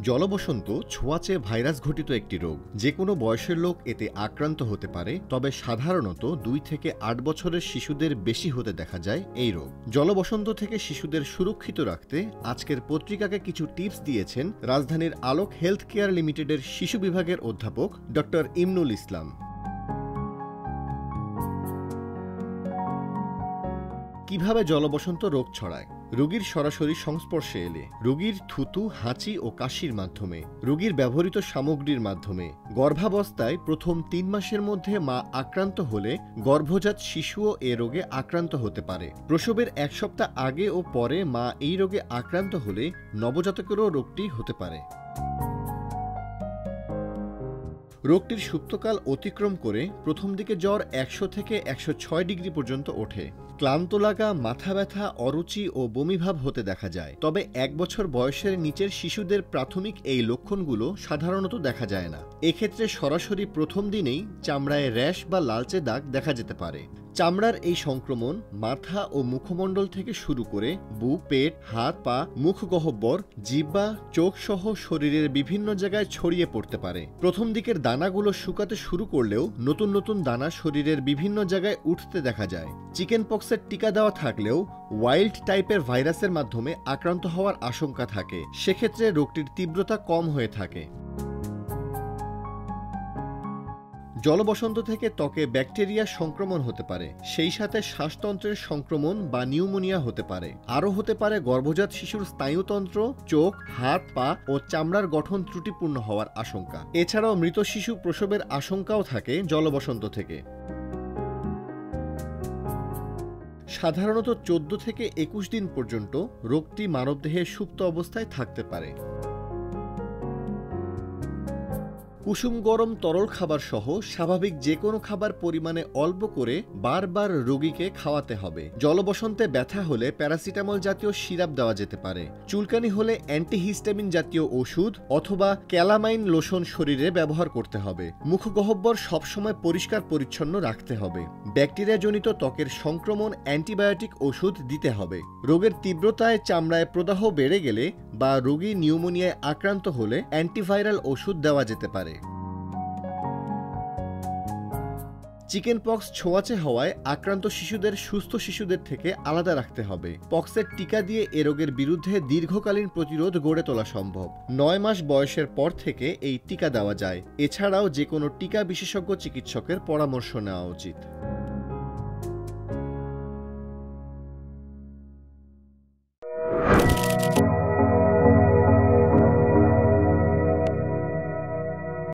জলবসন্ত ছোঁয়াচে ভাইরাস ঘটিত একটি রোগ। যে কোনো বয়সের লোক এতে আক্রান্ত হতে পারে, তবে সাধারণত 2 থেকে 8 বছরের শিশুদের বেশি হতে দেখা যায় এই রোগ। জলবসন্ত থেকে শিশুদের সুরক্ষিত রাখতে আজকের পত্রিকাকে কিছু টিপস দিয়েছেন রাজধানীর আলোক হেলথ কেয়ার লিমিটেডের শিশু বিভাগের অধ্যাপক ডক্টর ইমনুল ইসলাম। কিভাবে জলবসন্ত রোগ ছড়ায়? রোগীর সরাসরি সংস্পর্শে এলে, রোগীর থুতু, হাঁচি ও কাশির মাধ্যমে, রোগীর ব্যবহৃত সামগ্রীর মাধ্যমে, গর্ভাবস্থায় প্রথম 3 মাসের মধ্যে মা আক্রান্ত হলে গর্ভজাত শিশুও এ রোগে আক্রান্ত হতে পারে। প্রসবের 1 সপ্তাহ আগে ও পরে মা এই রোগে আক্রান্ত হলে নবজাতকেরও রোগটি হতে পারে। রোগটির সুপ্তকাল অতিক্রম করে প্রথম দিকে জ্বর 100 থেকে 106 ডিগ্রি পর্যন্ত ওঠে। ক্লান্ত লাগা, মাথা ব্যথা, অরুচি ও বমিভাব হতে দেখা যায়। তবে 1 বছর বয়সের নিচের শিশুদের প্রাথমিক এই লক্ষণগুলো সাধারণত দেখা যায় না। এক্ষেত্রে সরাসরি প্রথম দিনেই চামড়ায় র্যাশ বা লালচে দাগ দেখা যেতে পারে। চামড়ার এই সংক্রমণ মাথা ও মুখমণ্ডল থেকে শুরু করে বুক, পেট, হাত, পা, মুখগহ্বর, জিহ্বা, চোখ সহ শরীরের বিভিন্ন জায়গায় ছড়িয়ে পড়তে পারে। প্রথম দিকের দানাগুলো শুকাতে শুরু করলেও নতুন নতুন দানা শরীরের বিভিন্ন জায়গায় উঠতে দেখা যায়। চিকেন পক্সের টিকা দেওয়া থাকলেও ওয়াইল্ড টাইপের ভাইরাসের মাধ্যমে আক্রান্ত হওয়ার আশঙ্কা থাকে। সেক্ষেত্রে রোগটির তীব্রতা কম হয়ে থাকে। জলবসন্ত থেকে ত্বকে ব্যাকটেরিয়া সংক্রমণ হতে পারে, সেই সাথে শ্বাসতন্ত্রের সংক্রমণ বা নিউমোনিয়া হতে পারে। আরও হতে পারে গর্ভজাত শিশুর স্নায়ুতন্ত্র, চোখ, হাত, পা ও চামড়ার গঠন ত্রুটিপূর্ণ হওয়ার আশঙ্কা। এছাড়াও মৃত শিশু প্রসবের আশঙ্কাও থাকে জলবসন্ত থেকে। সাধারণত 14 থেকে 21 দিন পর্যন্ত রোগটি মানবদেহে সুপ্ত অবস্থায় থাকতে পারে। কুসুম গরম তরল খাবার সহ স্বাভাবিক যে কোনো খাবার পরিমাণে অল্প করে বারবার রোগীকে খাওয়াতে হবে। জলবসন্তে ব্যথা হলে প্যারাসিটামল জাতীয় সিরাপ দেওয়া যেতে পারে। চুলকানি হলে অ্যান্টিহিস্টামিন জাতীয় ওষুধ অথবা ক্যালামাইন লোশন শরীরে ব্যবহার করতে হবে। মুখগহ্বর সবসময় পরিষ্কার পরিচ্ছন্ন রাখতে হবে। ব্যাকটেরিয়াজনিত ত্বকের সংক্রমণ অ্যান্টিবায়োটিক ওষুধ দিতে হবে। রোগের তীব্রতায় চামড়ায় প্রদাহ বেড়ে গেলে বা রোগী নিউমোনিয়ায় আক্রান্ত হলে অ্যান্টিভাইরাল ওষুধ দেওয়া যেতে পারে। চিকেন পক্স ছোঁয়াচে হওয়ায় আক্রান্ত শিশুদের সুস্থ শিশুদের থেকে আলাদা রাখতে হবে। পক্সের টিকা দিয়ে এ রোগের বিরুদ্ধে দীর্ঘকালীন প্রতিরোধ গড়ে তোলা সম্ভব। 9 মাস বয়সের পর থেকে এই টিকা দেওয়া যায়। এছাড়াও যে কোনো টিকা বিশেষজ্ঞ চিকিৎসকের পরামর্শ নেওয়া উচিত।